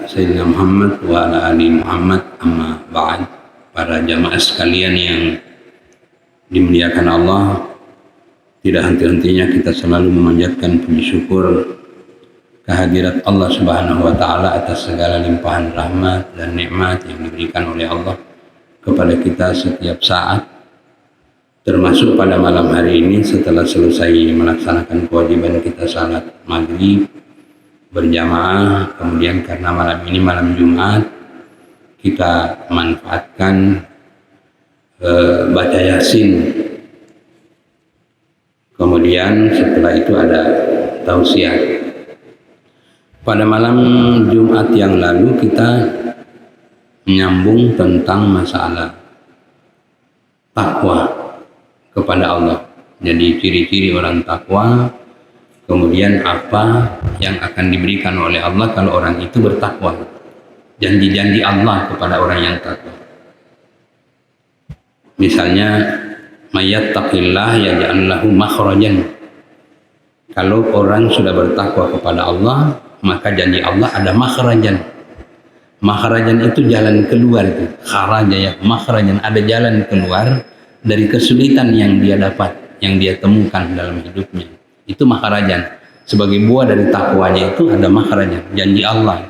Sayyidina Muhammad wa ala ali Muhammad, amma ba'd. Para jamaah sekalian yang dimuliakan Allah, tidak henti-hentinya kita selalu memanjatkan puji syukur kehadirat Allah Subhanahu wa taala atas segala limpahan rahmat dan nikmat yang diberikan oleh Allah kepada kita setiap saat, termasuk pada malam hari ini setelah selesai melaksanakan kewajiban kita salat maghrib berjamaah. Kemudian karena malam ini malam Jumat, kita manfaatkan baca Yasin. Kemudian setelah itu ada tausiah. Pada malam Jumat yang lalu kita menyambung tentang masalah takwa kepada Allah. Jadi ciri-ciri orang takwa, kemudian apa yang akan diberikan oleh Allah kalau orang itu bertakwa, janji-janji Allah kepada orang yang takwa. Misalnya mayattaqillah yaj'al lahu makhrajan. Kalau orang sudah bertakwa kepada Allah, maka janji Allah ada makhrajan. Makhrajan itu jalan keluar, itu kharaja ya, makhrajan, ada jalan keluar dari kesulitan yang dia dapat, yang dia temukan dalam hidupnya. Itu makhrajan. Sebagai buah dari takwanya itu ada makhrajan, janji Allah.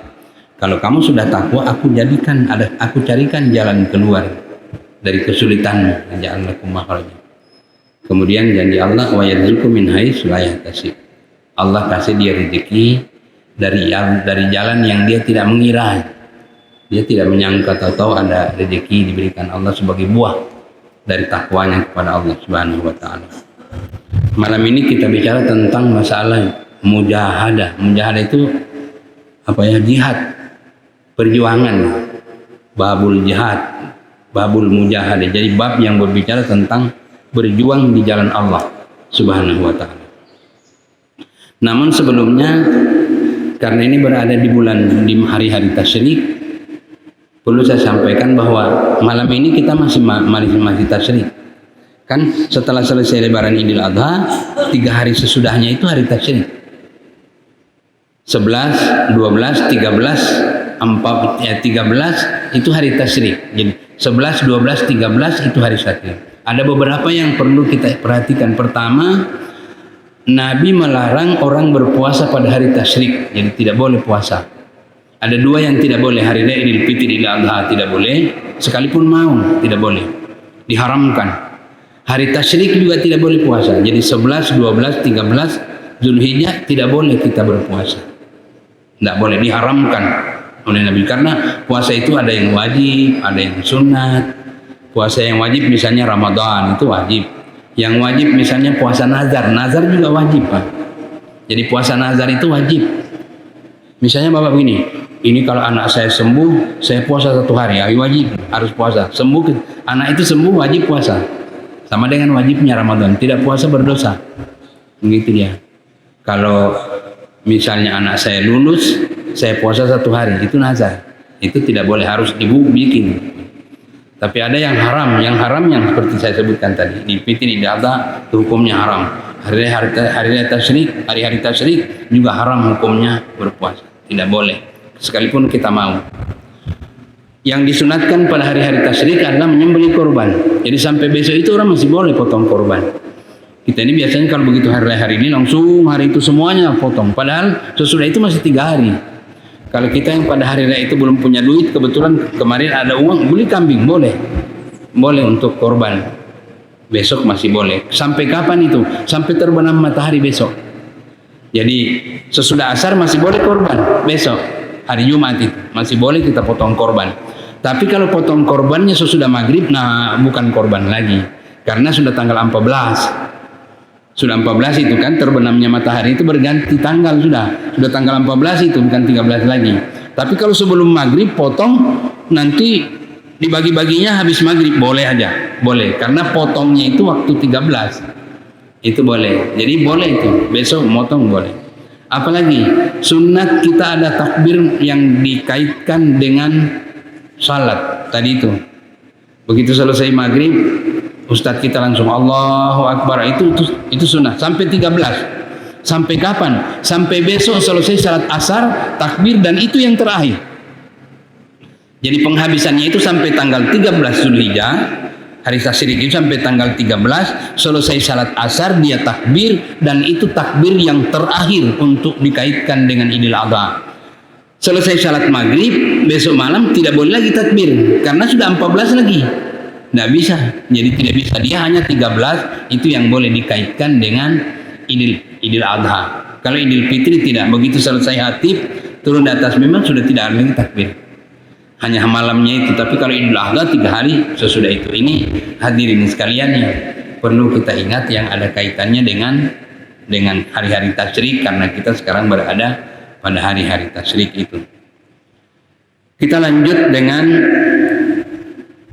Kalau kamu sudah takwa, aku carikan jalan keluar dari kesulitanmu, ja'alnakum makhrajan. Kemudian janji Allah, wa yarzuqu min haitsu la yahtasib. Allah kasih dia rezeki dari jalan yang dia tidak mengira. Dia tidak menyangka, tahu-tahu ada rezeki diberikan Allah sebagai buah dari takwanya kepada Allah Subhanahu wa taala. Malam ini kita bicara tentang masalah mujahadah. Mujahadah itu apa ya? Jihad, perjuangan. Babul jihad, babul mujahadah. Jadi bab yang berbicara tentang berjuang di jalan Allah Subhanahu wa taala. Namun sebelumnya, karena ini berada di hari-hari tasyrik, perlu saya sampaikan bahwa malam ini kita masih tasyrik. Kan setelah selesai lebaran Idul Adha, 3 hari sesudahnya itu hari tasyrik. 11, 12, 13, 13 itu hari tasyrik. Jadi 11, 12, 13 itu hari tasyrik. Ada beberapa yang perlu kita perhatikan. Pertama, Nabi melarang orang berpuasa pada hari tasyrik. Jadi tidak boleh puasa. Ada 2 yang tidak boleh, hari raya Idul Fitri, Idul Adha tidak boleh, sekalipun mau tidak boleh, diharamkan. Hari tasyrik juga tidak boleh puasa. Jadi 11, 12, 13 Zulhijjah tidak boleh kita berpuasa. Tidak boleh, diharamkan oleh Nabi. Karena puasa itu ada yang wajib, ada yang sunat. Puasa yang wajib misalnya Ramadan itu wajib. Yang wajib misalnya puasa nazar. Nazar juga wajib, Pak. Jadi puasa nazar itu wajib. Misalnya Bapak begini, ini kalau anak saya sembuh, saya puasa 1 hari, wajib, harus puasa. Anak itu sembuh wajib puasa. Sama dengan wajibnya Ramadan, tidak puasa berdosa. Begitu dia. Kalau misalnya anak saya lulus, saya puasa 1 hari, itu nazar. Itu tidak boleh, harus ibu bikin. Tapi ada yang haram yang seperti saya sebutkan tadi. Di Fitri, di Adha, hukumnya haram. Hari-hari tasyrik juga haram hukumnya berpuasa. Tidak boleh, sekalipun kita mau. Yang disunatkan pada hari-hari tasyrik adalah menyembelih korban. Jadi sampai besok itu orang masih boleh potong korban. Kita ini biasanya kalau begitu hari ini langsung hari itu semuanya potong. Padahal sesudah itu masih 3 hari. Kalau kita yang pada hari raya itu belum punya duit, kebetulan kemarin ada uang, beli kambing, boleh untuk korban. Besok masih boleh. Sampai kapan itu? Sampai terbenam matahari besok. Jadi sesudah asar masih boleh korban. Besok hari Jumat itu masih boleh kita potong korban. Tapi kalau potong korbannya sesudah maghrib, nah bukan korban lagi. Karena sudah tanggal 14. Sudah 14 itu kan terbenamnya matahari itu berganti tanggal sudah tanggal 14 itu, bukan 13 lagi. Tapi kalau sebelum maghrib potong, nanti dibagi-baginya habis maghrib, boleh aja, boleh. Karena potongnya itu waktu 13, itu boleh. Jadi boleh itu, besok motong boleh. Apalagi sunat kita ada takbir yang dikaitkan dengan salat tadi itu. Begitu selesai maghrib, Ustadz kita langsung Allahu Akbar, itu sunnah sampai 13. Sampai kapan? Sampai besok selesai salat asar, takbir, dan itu yang terakhir. Jadi penghabisannya itu sampai tanggal 13 Zulhijjah, hari tasyrik itu sampai tanggal 13, selesai salat asar dia takbir, dan itu takbir yang terakhir untuk dikaitkan dengan Idul Adha. Selesai salat maghrib, besok malam tidak boleh lagi takbir, karena sudah 14 lagi. Tidak bisa, jadi tidak bisa. Dia hanya 13, itu yang boleh dikaitkan dengan Idul Adha. Kalau Idul Fitri tidak, begitu selesai hatib, turun di atas memang sudah tidak ada lagi takbir. Hanya malamnya itu. Tapi kalau Idul Adha 3 hari sesudah itu. Ini hadirin sekalian yang perlu kita ingat, yang ada kaitannya dengan hari-hari tasyrik, karena kita sekarang berada pada hari-hari tasyrik itu. Kita lanjut dengan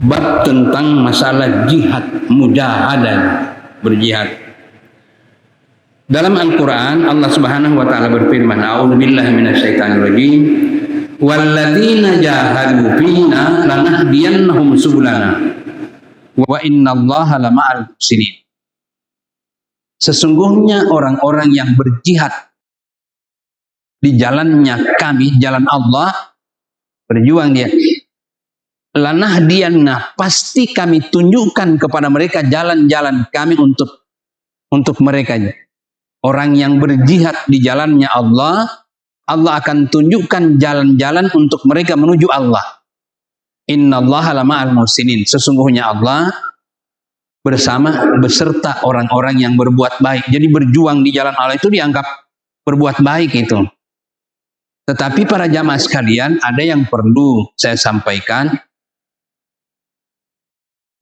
bab tentang masalah jihad, mujahadah, berjihad. Dalam Al-Quran Allah Subhanahu wa Ta'ala berfirman, A'udzubillahi minasyaitonirrajim, walladzina jahadu fina lanahdiyannahum subulana wa innallaha lama'al muhsinin. Sesungguhnya orang-orang yang berjihad di jalannya kami, jalan Allah, berjuang dia, lanahdiyanna, pasti kami tunjukkan kepada mereka jalan-jalan kami untuk mereka. Orang yang berjihad di jalannya Allah, Allah akan tunjukkan jalan-jalan untuk mereka menuju Allah. Innallaha lama'al muhsinin. Sesungguhnya Allah beserta orang-orang yang berbuat baik. Jadi berjuang di jalan Allah itu dianggap berbuat baik itu. Tetapi para jamaah sekalian, ada yang perlu saya sampaikan.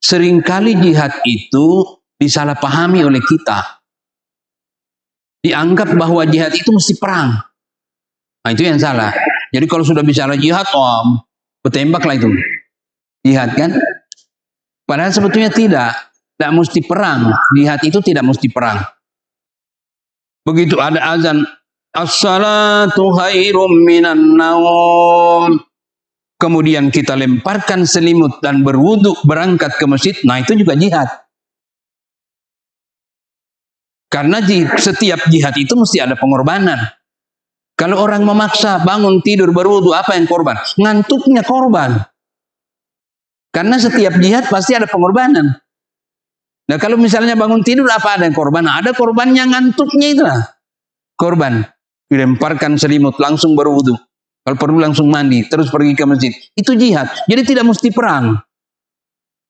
Seringkali jihad itu disalahpahami oleh kita. Dianggap bahwa jihad itu mesti perang. Nah, itu yang salah. Jadi kalau sudah bicara jihad, bertembaklah itu. Jihad kan? Padahal sebetulnya tidak mesti perang. Jihad itu tidak mesti perang. Begitu ada azan, as-salatu khairum minan naum, kemudian kita lemparkan selimut dan berwudu berangkat ke masjid, nah itu juga jihad. Karena di setiap jihad itu mesti ada pengorbanan. Kalau orang memaksa bangun tidur berwudu, apa yang korban? Ngantuknya korban. Karena setiap jihad pasti ada pengorbanan. Nah kalau misalnya bangun tidur, apa ada yang korban? Nah, ada korbannya, ngantuknya itulah korban. Dilemparkan selimut, langsung berwudu. Kalau perlu langsung mandi, terus pergi ke masjid. Itu jihad. Jadi tidak mesti perang.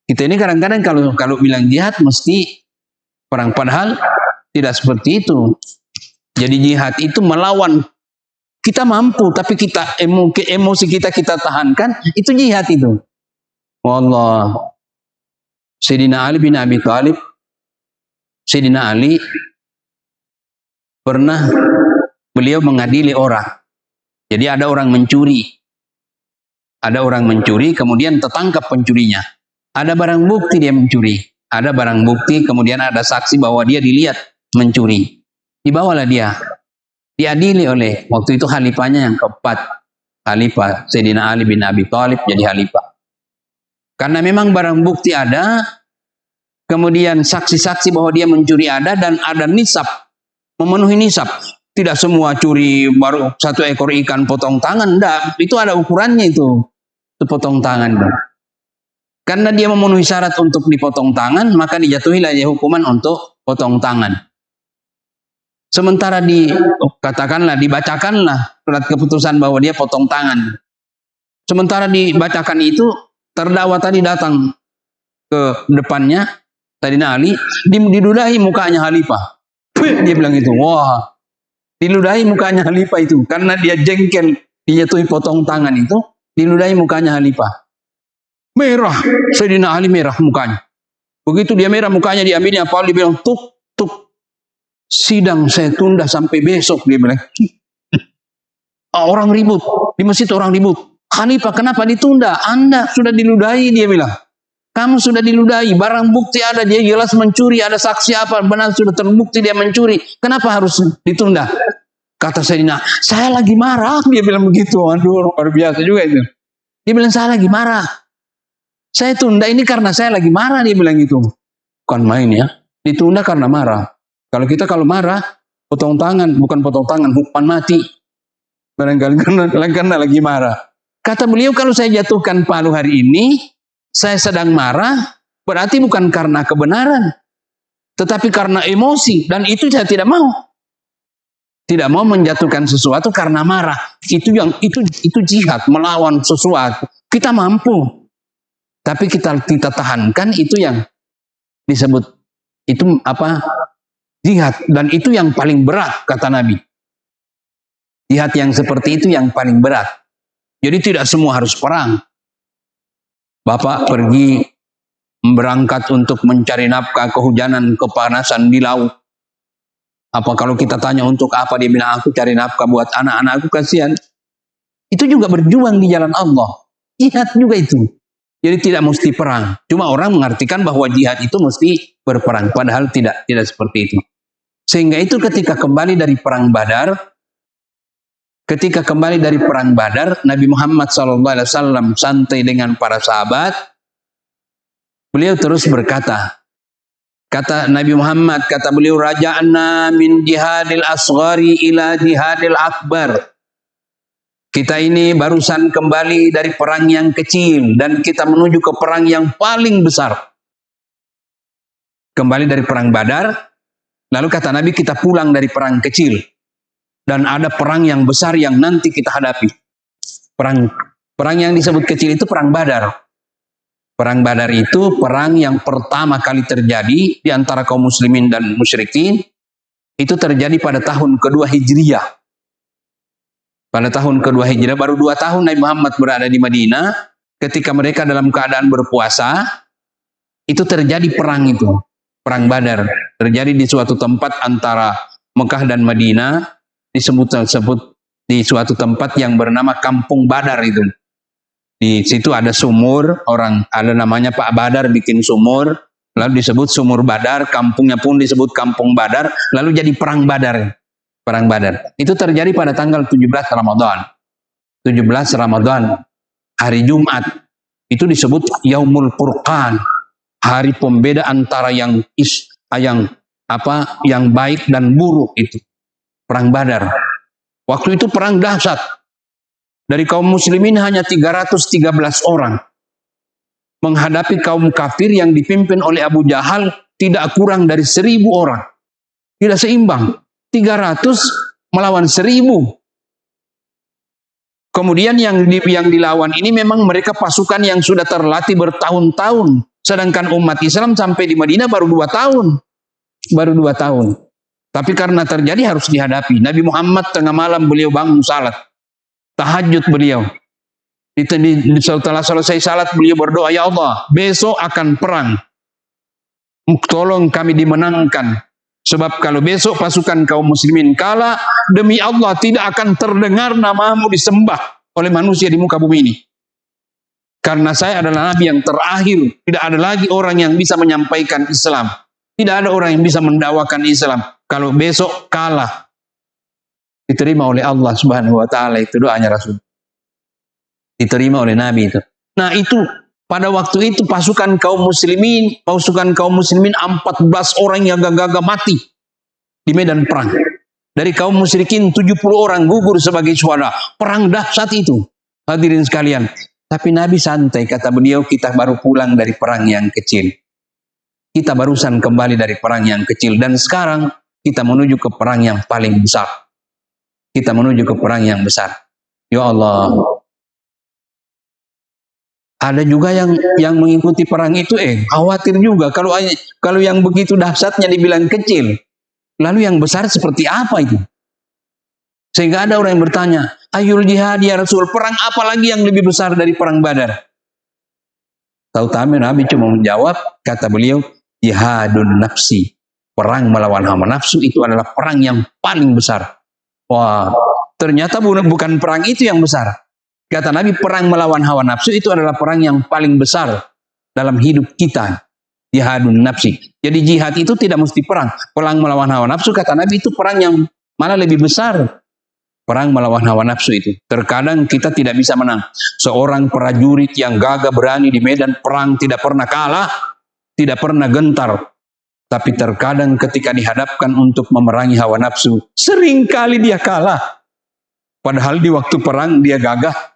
Kita ini kadang-kadang kalau bilang jihad mesti perang. Padahal tidak seperti itu. Jadi jihad itu melawan. Kita mampu, tapi kita emosi kita tahankan. Itu jihad itu. Wallah. Sayyidina Ali bin Abi Thalib. Sayyidina Ali pernah beliau mengadili orang. Jadi ada orang mencuri. Ada orang mencuri, kemudian tertangkap pencurinya. Ada barang bukti dia mencuri. Ada barang bukti, kemudian ada saksi bahwa dia dilihat mencuri. Dibawalah dia. Diadili oleh, waktu itu khalifahnya yang keempat. Khalifah Sayyidina Ali bin Abi Thalib jadi khalifah. Karena memang barang bukti ada, kemudian saksi-saksi bahwa dia mencuri ada, dan ada nisab. Memenuhi nisab. Tidak semua curi baru 1 ekor ikan potong tangan. Enggak, itu ada ukurannya itu. Itu potong tangan. Karena dia memenuhi syarat untuk dipotong tangan, maka dijatuhilah dia hukuman untuk potong tangan. Sementara dibacakanlah surat keputusan bahwa dia potong tangan. Sementara dibacakan itu, terdakwa tadi datang ke depannya, Sayyidina Ali, diludahi mukanya khalifah. Dia bilang itu, wah, diludahi mukanya khalifah itu. Karena dia jengkel, dijatuhi potong tangan itu, diludahi mukanya khalifah. Merah, Sayyidina Ali merah mukanya. Begitu dia merah mukanya, diambilnya apa? Dia bilang, tuk, sidang saya tunda sampai besok, dia bilang. Orang ribut, di masjid orang ribut. Khalifah, kenapa ditunda? Anda sudah diludahi, dia bilang. Kamu sudah diludahi, barang bukti ada, dia jelas mencuri, ada saksi apa, benar sudah terbukti dia mencuri. Kenapa harus ditunda? Kata Sayyidina, saya lagi marah, dia bilang begitu. Aduh, luar biasa juga itu. Dia bilang, saya lagi marah. Saya tunda ini karena saya lagi marah, dia bilang gitu. Bukan main ya, ditunda karena marah. Kalau kita marah, potong tangan, bukan potong tangan, hukuman mati. Barangkali karena lagi marah. Kata beliau, kalau saya jatuhkan palu hari ini, saya sedang marah, berarti bukan karena kebenaran, tetapi karena emosi, dan itu saya tidak mau. Tidak mau menjatuhkan sesuatu karena marah. Itu jihad, melawan sesuatu. Kita mampu, tapi kita tahankan, itu yang disebut itu apa? Jihad, dan itu yang paling berat, kata Nabi. Jihad yang seperti itu yang paling berat. Jadi tidak semua harus perang. Bapak pergi berangkat untuk mencari nafkah, kehujanan, kepanasan di laut. Apa kalau kita tanya untuk apa, dia bilang aku cari nafkah buat anak-anakku, kasihan. Itu juga berjuang di jalan Allah. Jihad juga itu. Jadi tidak mesti perang. Cuma orang mengartikan bahwa jihad itu mesti berperang. Padahal tidak seperti itu. Sehingga itu ketika kembali dari perang Badar, Nabi Muhammad SAW santai dengan para sahabat. Beliau terus berkata, kata Nabi Muhammad, kata beliau, raja'na min jihadil asghari ila jihadil akbar. Kita ini barusan kembali dari perang yang kecil dan kita menuju ke perang yang paling besar. Kembali dari perang Badar, lalu kata Nabi kita pulang dari perang kecil. Dan ada perang yang besar yang nanti kita hadapi. Perang yang disebut kecil itu perang Badar. Perang Badar itu perang yang pertama kali terjadi di antara kaum muslimin dan musyrikin. Itu terjadi pada tahun kedua Hijriyah. Pada tahun kedua Hijriyah, baru 2 tahun Nabi Muhammad berada di Madinah. Ketika mereka dalam keadaan berpuasa, itu terjadi perang itu. Perang Badar. Terjadi di suatu tempat antara Mekah dan Madinah. Disebut di suatu tempat yang bernama Kampung Badar itu. Di situ ada sumur, orang ada namanya Pak Badar bikin sumur, lalu disebut Sumur Badar, kampungnya pun disebut Kampung Badar, lalu jadi perang Badar. Perang Badar. Itu terjadi pada tanggal 17 Ramadan. 17 Ramadan, hari Jumat. Itu disebut Yaumul Furqan, hari pembeda antara yang baik dan buruk itu. Perang Badar. Waktu itu perang dahsyat. Dari kaum muslimin hanya 313 orang. Menghadapi kaum kafir yang dipimpin oleh Abu Jahal tidak kurang dari 1.000 orang. Tidak seimbang. 300 melawan 1.000. Kemudian yang dilawan ini memang mereka pasukan yang sudah terlatih bertahun-tahun. Sedangkan umat Islam sampai di Madinah baru 2 tahun. Baru 2 tahun. Tapi karena terjadi harus dihadapi. Nabi Muhammad tengah malam beliau bangun salat. Tahajud beliau. Setelah selesai salat beliau berdoa, ya Allah, besok akan perang. Tolong kami dimenangkan. Sebab kalau besok pasukan kaum muslimin kalah, demi Allah tidak akan terdengar namamu disembah oleh manusia di muka bumi ini. Karena saya adalah nabi yang terakhir. Tidak ada lagi orang yang bisa menyampaikan Islam. Tidak ada orang yang bisa mendakwakan Islam. Kalau besok kalah, diterima oleh Allah Subhanahu wa taala, itu doanya Rasul. Diterima oleh Nabi itu. Nah, itu pada waktu itu pasukan kaum muslimin 14 orang yang gagah mati di medan perang. Dari kaum musyrikin 70 orang gugur sebagai syuhada. Perang dahsyat itu. Hadirin sekalian. Tapi Nabi santai, kata beliau, kita baru pulang dari perang yang kecil. Kita barusan kembali dari perang yang kecil dan sekarang kita menuju ke perang yang paling besar. Kita menuju ke perang yang besar. Ya Allah. Ada juga yang mengikuti perang itu khawatir juga kalau yang begitu dahsyatnya dibilang kecil. Lalu yang besar seperti apa itu? Sehingga ada orang yang bertanya, ayul jihad ya Rasul, perang apa lagi yang lebih besar dari perang Badar? Tahu-tahu Nabi cuma menjawab, kata beliau, jihadun nafsi. Perang melawan hawa nafsu itu adalah perang yang paling besar. Wah, ternyata bukan perang itu yang besar. Kata Nabi, perang melawan hawa nafsu itu adalah perang yang paling besar dalam hidup kita. Jihadun nafsi. Jadi jihad itu tidak mesti perang. Perang melawan hawa nafsu, kata Nabi, itu perang yang malah lebih besar. Perang melawan hawa nafsu itu. Terkadang kita tidak bisa menang. Seorang prajurit yang gagah berani di medan perang tidak pernah kalah, tidak pernah gentar. Tapi terkadang ketika dihadapkan untuk memerangi hawa nafsu, seringkali dia kalah. Padahal di waktu perang dia gagah.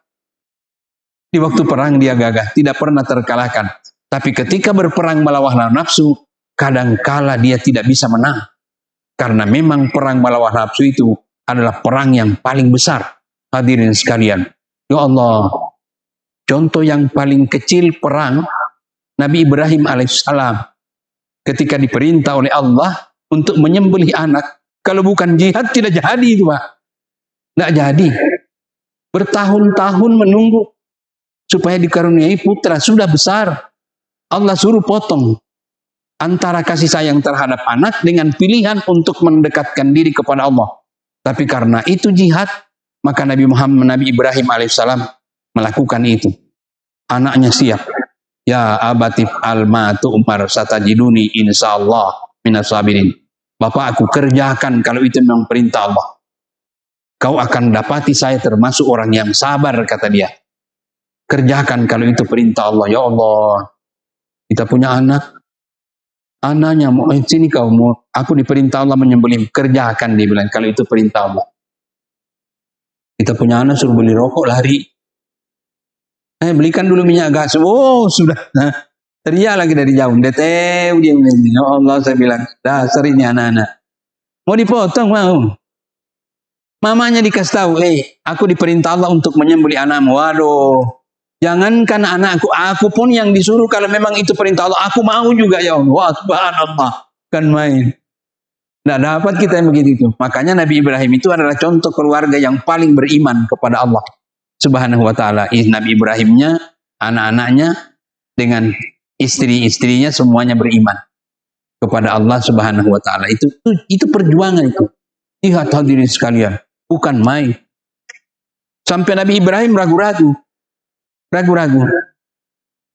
Di waktu perang dia gagah, tidak pernah terkalahkan. Tapi ketika berperang melawan hawa nafsu, kadangkala dia tidak bisa menang. Karena memang perang melawan nafsu itu adalah perang yang paling besar. Hadirin sekalian. Ya Allah, contoh yang paling kecil perang Nabi Ibrahim alaihissalam ketika diperintah oleh Allah untuk menyembelih anak. Kalau bukan jihad tidak jadi itu, Pak. Tidak jadi. Bertahun-tahun menunggu supaya dikaruniai putra, sudah besar. Allah suruh potong antara kasih sayang terhadap anak dengan pilihan untuk mendekatkan diri kepada Allah. Tapi karena itu jihad, maka Nabi Ibrahim alaihissalam melakukan itu. Anaknya siap. Ya abatif almatu umar satajiduni insyaallah minas sabirin. Bapak, aku kerjakan kalau itu memang perintah Allah. Kau akan dapati saya termasuk orang yang sabar, kata dia. Kerjakan kalau itu perintah Allah. Ya Allah, kita punya anak. Anaknya mau sini kau mau. Aku diperintah Allah menyembelih. Kerjakan, dia bilang, kalau itu perintah Allah. Kita punya anak suruh beli rokok, lari. Belikan dulu minyak gas. Oh, sudah. Nah, teriak lagi dari jauh. Detew dia bilang. Ya Allah, saya bilang, dasar ini anak-anak. Mau dipotong, mau. Mamanya dikasih tahu, aku diperintah Allah untuk menyembelih anakmu. Waduh. Jangankan anakku, aku pun yang disuruh kalau memang itu perintah Allah, aku mau juga ya Allah. Wah, subhanallah. Kan main. Tidak dapat kita yang begitu itu. Makanya Nabi Ibrahim itu adalah contoh keluarga yang paling beriman kepada Allah Subhanahu wa ta'ala. Nabi Ibrahimnya, anak-anaknya, dengan istri-istrinya semuanya beriman kepada Allah Subhanahu wa ta'ala. Itu perjuangan itu. Lihat hadirin sekalian, bukan main. Sampai Nabi Ibrahim ragu-ragu.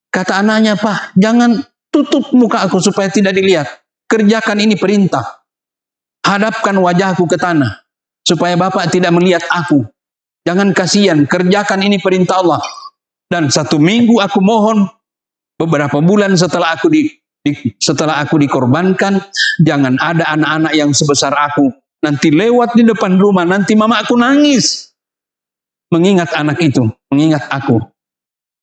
Kata anaknya, Pak, jangan tutup muka aku supaya tidak dilihat. Kerjakan ini perintah. Hadapkan wajahku ke tanah supaya Bapak tidak melihat aku. Jangan kasihan, kerjakan ini perintah Allah. Dan 1 minggu aku mohon, beberapa bulan setelah aku dikorbankan, jangan ada anak-anak yang sebesar aku nanti lewat di depan rumah, nanti mama aku nangis. Mengingat anak itu, mengingat aku.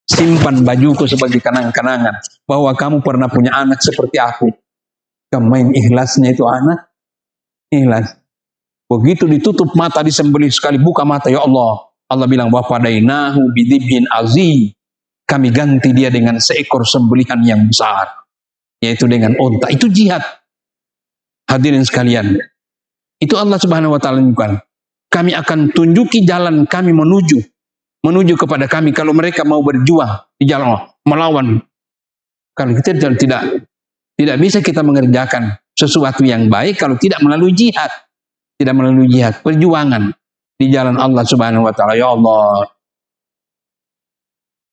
Simpan bajuku sebagai kenang-kenangan bahwa kamu pernah punya anak seperti aku. Kemain ikhlasnya itu anak, ikhlas. Begitu ditutup mata, disembelih sekali, buka mata, ya Allah. Allah bilang, wa fadainahu bidibhin azim. Kami ganti dia dengan seekor sembelihan yang besar, yaitu dengan unta. Itu jihad. Hadirin sekalian, itu Allah Subhanahu wa ta'ala bukan. Kami akan tunjuki jalan kami menuju kepada kami kalau mereka mau berjuang di jalan Allah, melawan. Kalau kita tidak bisa kita mengerjakan sesuatu yang baik kalau tidak melalui jihad. Tidak melalui jihad, perjuangan di jalan Allah Subhanahu wa ta'ala. Ya Allah.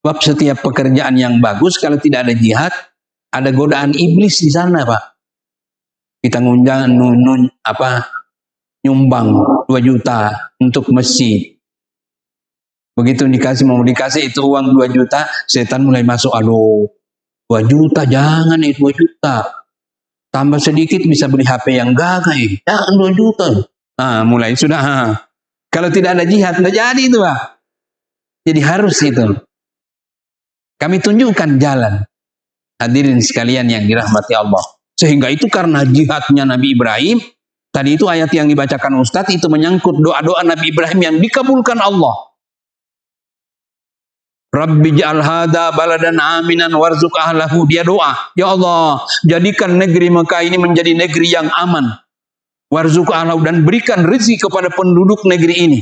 Sebab setiap pekerjaan yang bagus kalau tidak ada jihad, ada godaan iblis di sana, Pak. Kita nyumbang 2 juta untuk masjid. Begitu mau dikasih itu uang 2 juta, setan mulai masuk, aduh, 2 juta, jangan 2 juta. Tambah sedikit bisa beli HP yang gagah, jangan 2 juta. Nah, mulai sudah. Kalau tidak ada jihad, tidak jadi itu, Pak. Jadi harus itu. Kami tunjukkan jalan. Hadirin sekalian yang dirahmati Allah. Sehingga itu karena jihadnya Nabi Ibrahim, tadi itu ayat yang dibacakan Ustadz, itu menyangkut doa-doa Nabi Ibrahim yang dikabulkan Allah. Rabbi ja'al hadha baladan aminan warzuq ahlahu. Dia doa, ya Allah, jadikan negeri Mekah ini menjadi negeri yang aman. Warzuq ahlahu, dan berikan rezeki kepada penduduk negeri ini.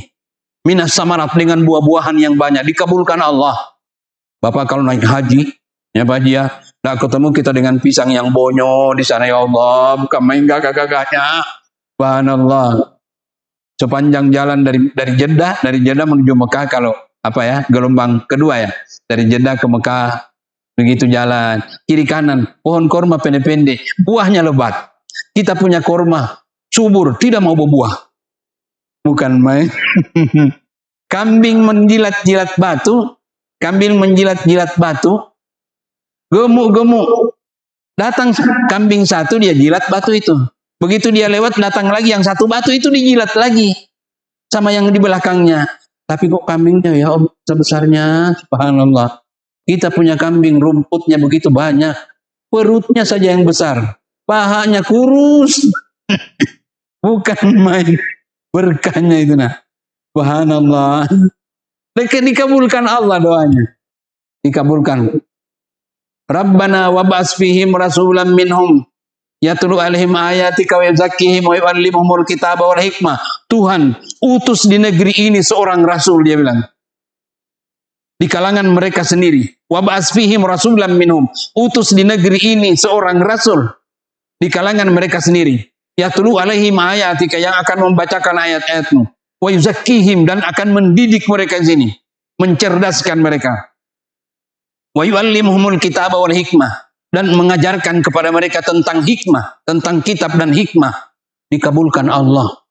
Minas samarat, dengan buah-buahan yang banyak. Dikabulkan Allah. Bapak kalau naik haji, ya Pak Haji ya, tidak ketemu kita dengan pisang yang bonyo di sana, ya Allah, bukan main gagah-gagahnya. Subhanallah. Sepanjang jalan dari Jeddah menuju Mekah, kalau gelombang kedua ya, dari Jeddah ke Mekah, begitu jalan kiri kanan pohon korma pendek-pendek, buahnya lebat. Kita punya korma subur, tidak mau berbuah, bukan main. Kambing menjilat-jilat batu, gemuk-gemuk. Datang kambing satu, dia jilat batu itu. Begitu dia lewat, datang lagi yang satu batu itu dijilat lagi sama yang di belakangnya. Tapi kok kambingnya ya Allah sebesarnya, subhanallah. Kita punya kambing rumputnya begitu banyak, perutnya saja yang besar, pahanya kurus, bukan main berkahnya itu nah. Subhanallah. Dikabulkan Allah doanya. Dikabulkan. Rabbana wab'ats fihim rasulan minhum yatlu alaihim ayatika wa yuzakkihim wa yu'allimuhumul kitaba wal hikmah. Tuhan, utus di negeri ini seorang rasul, dia bilang. Di kalangan mereka sendiri. Wab'ats fihim rasulan minhum. Utus di negeri ini seorang rasul di kalangan mereka sendiri. Yatlu alaihim ayatika, yang akan membacakan ayat-ayatmu. Wa yuzakkihim, dan akan mendidik mereka di sini, mencerdaskan mereka. Wa yu'allimuhumul kitaba wal hikmah, dan mengajarkan kepada mereka tentang hikmah, tentang kitab dan hikmah. Dikabulkan Allah.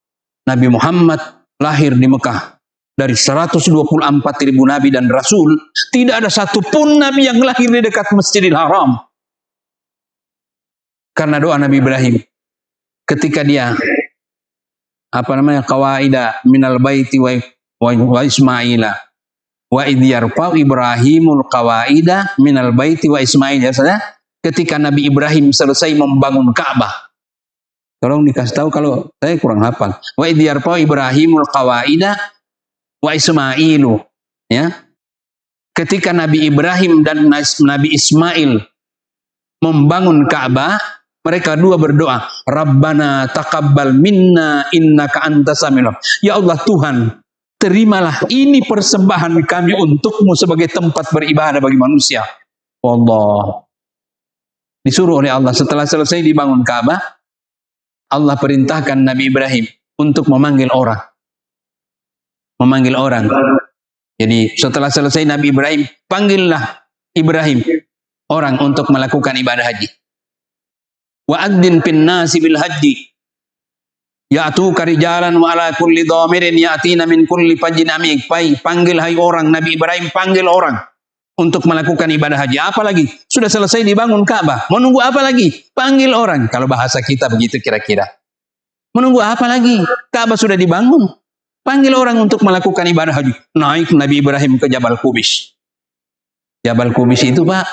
Nabi Muhammad lahir di Mekah. Dari 124.000 nabi dan rasul, tidak ada satupun nabi yang lahir di dekat Masjidil Haram. Karena doa Nabi Ibrahim ketika dia qawaida minal baiti wa Ismaila wa idh yarfa'u Ibrahimul qawaida minal baiti wa Ismail. Ya saudara, ketika Nabi Ibrahim selesai membangun Ka'bah. Tolong dikasih tahu kalau saya kurang hafal. Wa idh yarfa'u Ibrahimul qawaida wa Ismailu, ya. Ketika Nabi Ibrahim dan Nabi Ismail membangun Ka'bah, mereka dua berdoa, Rabbana taqabbal minna innaka antas samiul. Ya Allah Tuhan, terimalah ini persembahan kami untukmu sebagai tempat beribadah bagi manusia. Allah. Disuruh oleh Allah setelah selesai dibangun Ka'bah, Allah perintahkan Nabi Ibrahim untuk memanggil orang. Memanggil orang. Jadi setelah selesai Nabi Ibrahim, panggillah Ibrahim orang untuk melakukan ibadah haji. Wa adzin fin nasi bil haji ya'tuka rijalan wa ala kulli dhamirin ya'tina min kulli fajjin amik. Panggil hai orang, Nabi Ibrahim panggil orang untuk melakukan ibadah haji. Apalagi sudah selesai dibangun Ka'bah, menunggu apa lagi? Panggil orang. Kalau bahasa kita begitu kira-kira. Menunggu apa lagi? Ka'bah sudah dibangun. Panggil orang untuk melakukan ibadah haji. Naik Nabi Ibrahim ke Jabal Qubis. Jabal Qubis itu Pak,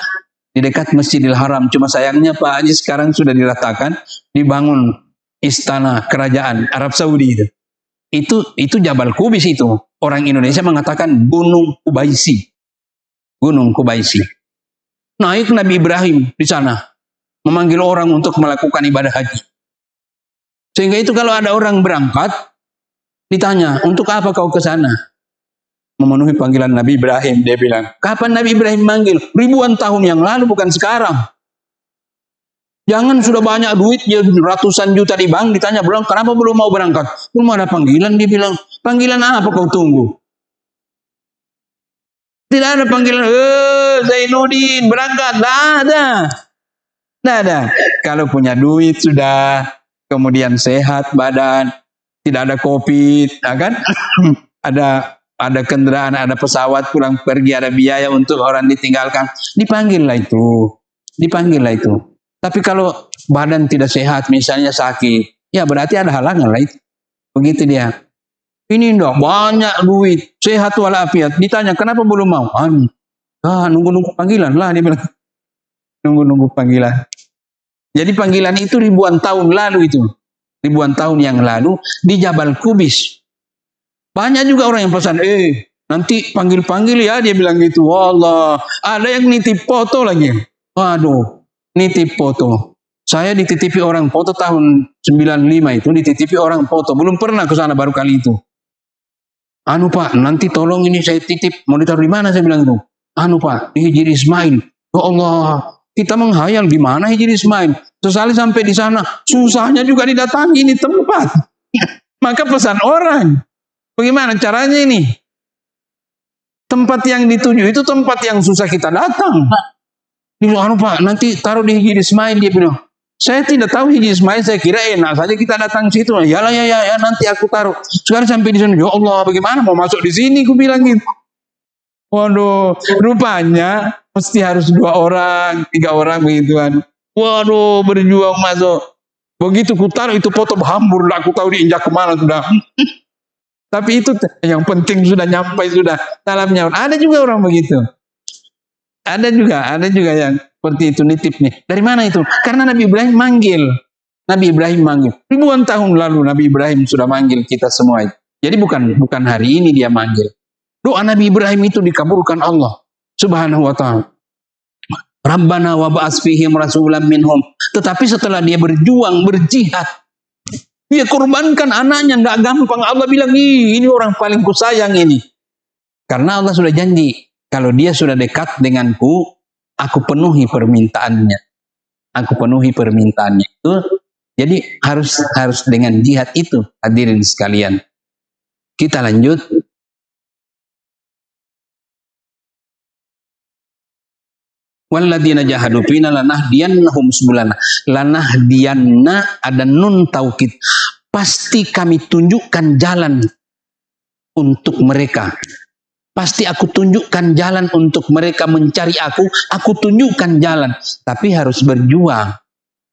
di dekat Masjidil Haram. Cuma sayangnya Pak Haji sekarang sudah diratakan, dibangun istana kerajaan Arab Saudi itu. Itu Jabal Qubis itu. Orang Indonesia mengatakan Gunung Kubaisi. Gunung Kubaisi. Naik Nabi Ibrahim di sana, memanggil orang untuk melakukan ibadah haji. Sehingga itu kalau ada orang berangkat, ditanya, untuk apa kau ke sana? Memenuhi panggilan Nabi Ibrahim, dia bilang. Kapan Nabi Ibrahim manggil? Ribuan tahun yang lalu, bukan sekarang. Jangan sudah banyak duit, ratusan juta di bank, ditanya, belum, kenapa belum mau berangkat? Belum ada panggilan, dia bilang. Panggilan apa kau tunggu? Tidak ada panggilan, Zainuddin, berangkat. Tidak ada. Tidak ada. Kalau punya duit sudah, kemudian sehat badan, tidak ada COVID, kan? ada kendaraan, ada pesawat pulang pergi, ada biaya untuk orang ditinggalkan, dipanggillah itu. Tapi kalau badan tidak sehat, misalnya sakit, ya berarti ada halangan lah itu. Begitu dia. Ini enggak banyak duit, sehat walafiat. Ditanya kenapa belum mau? Nunggu panggilan lah, dia bilang. Nunggu panggilan. Jadi panggilan itu ribuan tahun lalu itu. Ribuan tahun yang lalu di Jabal Qubis. Banyak juga orang yang pesan, nanti panggil-panggil ya, dia bilang gitu. Wallah, ada yang nitip foto lagi. Waduh, nitip foto. Saya dititipi orang foto tahun 95 itu, dititipi orang foto. Belum pernah ke sana, baru kali itu. Pak, nanti tolong ini saya titip, mau ditaruh di mana, saya bilang itu. Pak, di Hijri Ismail. Ya Allah, kita menghayal di mana Hijri Ismail. Sesekali sampai di sana, susahnya juga didatangi ini tempat. Maka pesan orang, bagaimana caranya ini? Tempat yang dituju itu tempat yang susah kita datang. Pak, nanti taruh di Hijri Ismail, dia bilang. Saya tidak tahu Hijri Ismail, saya kira enak saja kita datang situ. Ya nanti aku taruh. Sekarang sampai di sana, ya Allah, bagaimana mau masuk di sini? Aku bilang gitu. Waduh, rupanya mesti harus 2 orang, 3 orang begituan. Waduh, berjuang masuk. Begitu ku taruh itu foto hambur, aku tahu diinjak kemana sudah. Tapi itu yang penting sudah nyampe, sudah salam nyaut. Ada juga orang begitu. Ada juga yang seperti itu nitipnya. Dari mana itu? Karena Nabi Ibrahim manggil. Nabi Ibrahim manggil. Ribuan tahun lalu Nabi Ibrahim sudah manggil kita semua itu. Jadi bukan hari ini dia manggil. Doa Nabi Ibrahim itu dikabulkan Allah Subhanahu wa ta'ala. Rabbana wa ba'ats fihim rasulan minhum. Tetapi setelah dia berjuang, berjihad, dia korbankan anaknya, nggak gampang. Allah bilang, ini orang paling kusayang ini. Karena Allah sudah janji, kalau dia sudah dekat denganku, aku penuhi permintaannya. Aku penuhi permintaannya itu. Jadi harus dengan jihad itu, hadirin sekalian. Kita lanjut. Walladzina jahadu fina lanahdiyannahum subulana. Lanahdiyanna ada nun taukid. Pasti kami tunjukkan jalan untuk mereka. Pasti aku tunjukkan jalan untuk mereka mencari aku tunjukkan jalan. Tapi harus berjuang.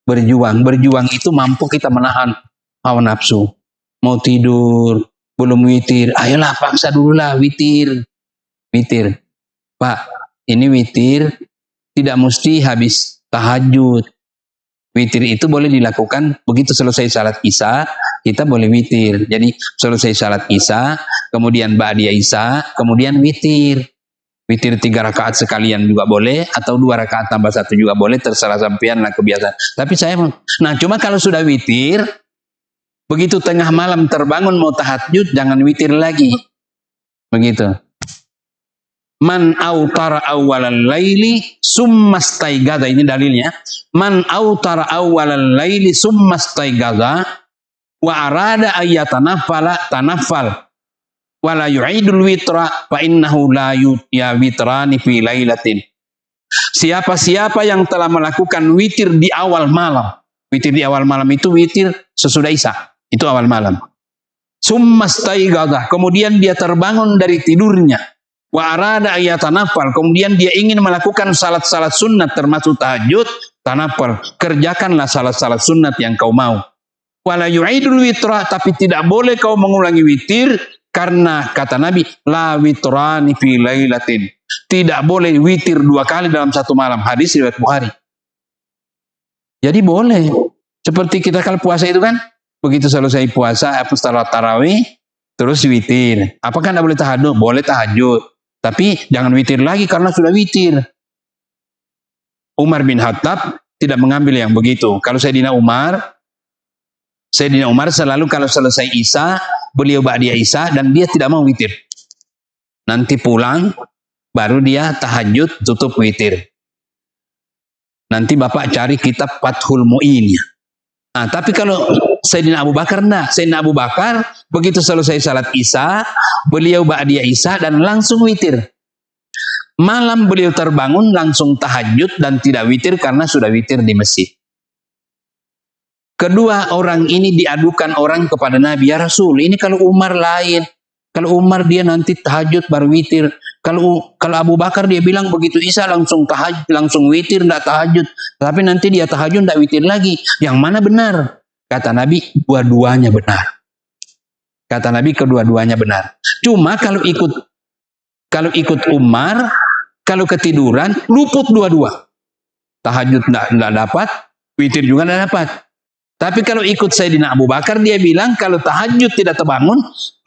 Berjuang itu mampu kita menahan hawa nafsu. Mau tidur, belum witir. Ayolah paksa dululah witir. Witir. Pak, ini witir. Tidak mesti habis tahajud. Witir itu boleh dilakukan begitu selesai salat isya, kita boleh witir. Jadi selesai salat isya, kemudian ba'diyah isya, kemudian witir. Witir 3 rakaat sekalian juga boleh, atau 2 rakaat tambah 1 juga boleh, terserah sampean lah kebiasaan. Tapi cuma kalau sudah witir, begitu tengah malam terbangun mau tahajud, jangan witir lagi. Begitu. Man autara awalal laili summastaigada, ini dalilnya. Man autara awalal laili summastaigada wa arada ayatanafala tanafal wala yu'idul witra fa innahu la ya witrani fi lailatin. Siapa-siapa yang telah melakukan witir di awal malam. Witir di awal malam itu witir sesudah isya. Itu awal malam. Summastaigada, kemudian dia terbangun dari tidurnya. Wa arada ayatanafal, kemudian dia ingin melakukan salat-salat sunat termasuk tahajud, tanafal, kerjakanlah salat-salat sunat yang kau mau. Wala yu'idul witra, tapi tidak boleh kau mengulangi witir, karena kata Nabi, la witrani fi lailatin. Tidak boleh witir 2 kali dalam 1 malam. Hadis riwayat Bukhari. Jadi boleh. Seperti kita kalau puasa itu kan, begitu selesai puasa, setelah tarawih, terus witir. Apakah tidak boleh tahajud? Boleh tahajud. Tapi jangan witir lagi karena sudah witir. Umar bin Khattab tidak mengambil yang begitu. Kalau Sayyidina Umar selalu kalau selesai isya, beliau ba'diyah isya dan dia tidak mau witir. Nanti pulang, baru dia tahajud, tutup witir. Nanti Bapak cari kitab Fathul Mu'in. Nah, tapi kalau Sayyidina Abu Bakar enggak. Sayyidina Abu Bakar begitu selesai salat isya, beliau ba'diyah isya dan langsung witir. Malam beliau terbangun langsung tahajud dan tidak witir karena sudah witir di masjid. Kedua orang ini diadukan orang kepada Nabi, ya Rasul, ini kalau Umar lain. Kalau Umar dia nanti tahajud baru witir. Kalau Abu Bakar dia bilang begitu isya langsung tahajud, langsung witir, tidak tahajud. Tapi nanti dia tahajud tidak witir lagi. Yang mana benar? Kata Nabi, dua-duanya benar. Kata Nabi, kedua-duanya benar. Cuma kalau ikut Umar, kalau ketiduran, luput dua-dua. Tahajud tidak dapat, witir juga tidak dapat. Tapi kalau ikut Sayyidina Abu Bakar, dia bilang kalau tahajud tidak terbangun,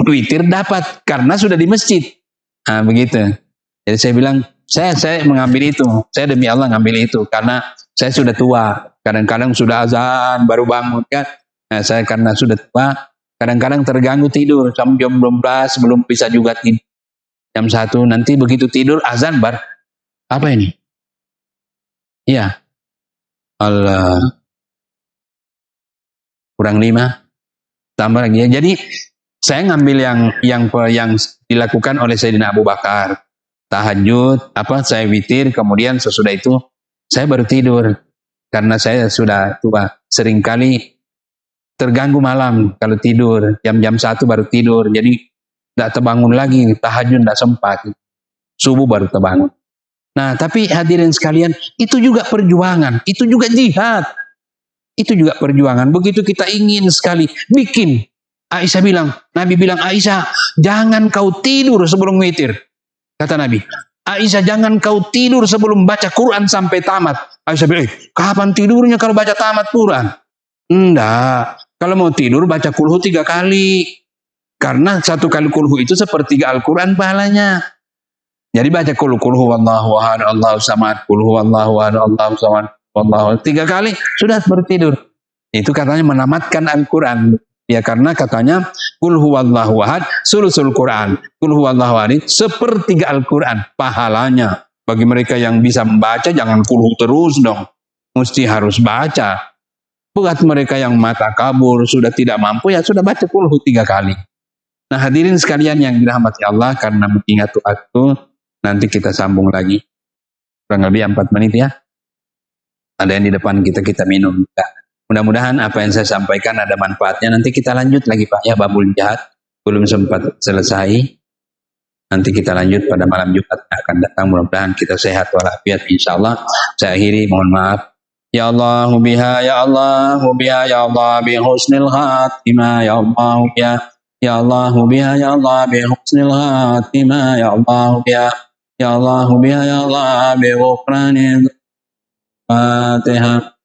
witir dapat. Karena sudah di masjid. Nah, begitu. Jadi saya bilang, saya mengambil itu. Saya demi Allah ngambil itu. Karena saya sudah tua. Kadang-kadang sudah azan, baru bangun kan. Nah, saya karena sudah tua, kadang-kadang terganggu tidur. Sampai jam 12, belum bisa juga tidur. Jam 1, nanti begitu tidur, azan bar. Apa ini? Iya. Allah. Kurang 5. Tambah lagi ya. Jadi, saya ngambil yang dilakukan oleh Sayyidina Abu Bakar. Tahajud, saya witir, kemudian sesudah itu, saya baru tidur. Karena saya sudah tua. Seringkali terganggu malam kalau tidur. Jam 1 baru tidur. Jadi tidak terbangun lagi. Tahajud tidak sempat. Subuh baru terbangun. Nah, tapi hadirin sekalian, itu juga perjuangan. Itu juga jihad. Itu juga perjuangan. Begitu kita ingin sekali bikin. Aisyah bilang, Nabi bilang, Aisyah, jangan kau tidur sebelum witir. Kata Nabi, Aisyah, jangan kau tidur sebelum baca Quran sampai tamat. Aisyah bilang, kapan tidurnya kalau baca tamat Quran? Enggak. Kalau mau tidur baca kulhu 3 kali. Karena 1 kali kulhu itu sepertiga Al-Quran pahalanya. Jadi baca kulhu wallahu ahad, Allahu samad, kulhu wallahu ahad, Allahu samad, wallahu 3 kali sudah bertidur. Itu katanya menamatkan Al-Quran. Ya karena katanya kul huwallahu ahad sulusul Quran. Kul huwallahu ahad sepertiga Al-Quran pahalanya. Bagi mereka yang bisa membaca jangan kulhu terus dong. Mesti harus baca. Buat mereka yang mata kabur sudah tidak mampu ya sudah baca kulhu 3 kali. Nah hadirin sekalian yang dirahmati Allah, karena mengingat waktu nanti kita sambung lagi. Kurang lebih 4 menit ya. Ada yang di depan kita minum. Mudah-mudahan apa yang saya sampaikan ada manfaatnya. Nanti kita lanjut lagi Pak ya, babul jahat belum sempat selesai. Nanti kita lanjut pada malam Jumat yang akan datang. Mudah-mudahan kita sehat walafiat insyaallah. Saya akhiri, mohon maaf. Ya Allah biha, ya Allah biha, ya Allah bi husnil khatimah, ya Allah ya. Ya Allah biha, ya Allah bi husnil khatimah, ya Allah biha. Ya Allah biha, ya Allah bi ghufranil Fatihah.